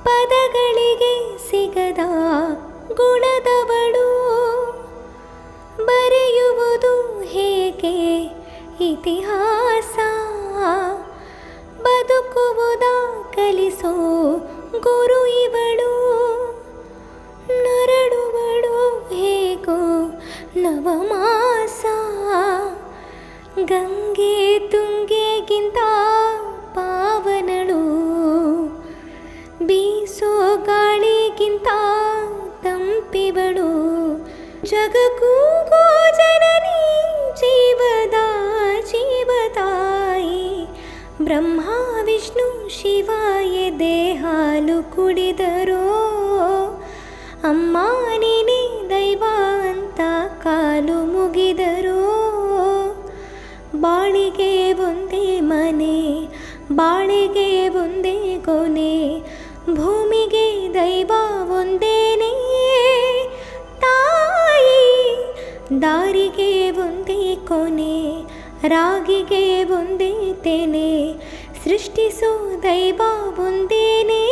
ಪದಗಳಿಗೆ ಸಿಗದ ಗುಣದವಳು, ಬರೆಯುವುದು ಹೇಗೆ ಇತಿಹಾಸ, ಬದುಕುವುದ ಕಲಿಸೋ ಗುರು ಇವಳು, ನರಳುವಳು ಹೇಗೋ ನವಮಾಸ, ಗಂಗೆ ತುಂಗೆಗಿಂತ ಪಾವನಳು, ಬೀಸೋ ಗಾಳಿಗಿಂತ ತಂಪಿವಳು, ಜಗಕ್ಕೂ ಜನನಿ ಜೀವದ ಜೀವತಾಯಿ, ಬ್ರಹ್ಮ ವಿಷ್ಣು ಶಿವಾಯ ದೇಹಾಲು ಕುಡಿದರೋ, ಅಮ್ಮ ನೀನೇ ದೈವ ಅಂತ ಕಾಲು ಮುಗಿದರೋ, ಬಾಳಿಗೆ ಒಂದೇ ಮನೆ ಬಾಳಿಗೆ ಒಂದೇ ಕೊನೆ, ಭೂಮಿಗೆ ದೈವ ಒಂದೇನೇ ತಾಯಿ, ದಾರಿಗೆ ಒಂದೇ ಕೊನೆ ರಾಗಿಗೆ ಒಂದೇ ತೆನೆ, ಸೃಷ್ಟಿಸೋ ದೈವ ಒಂದೇನೇ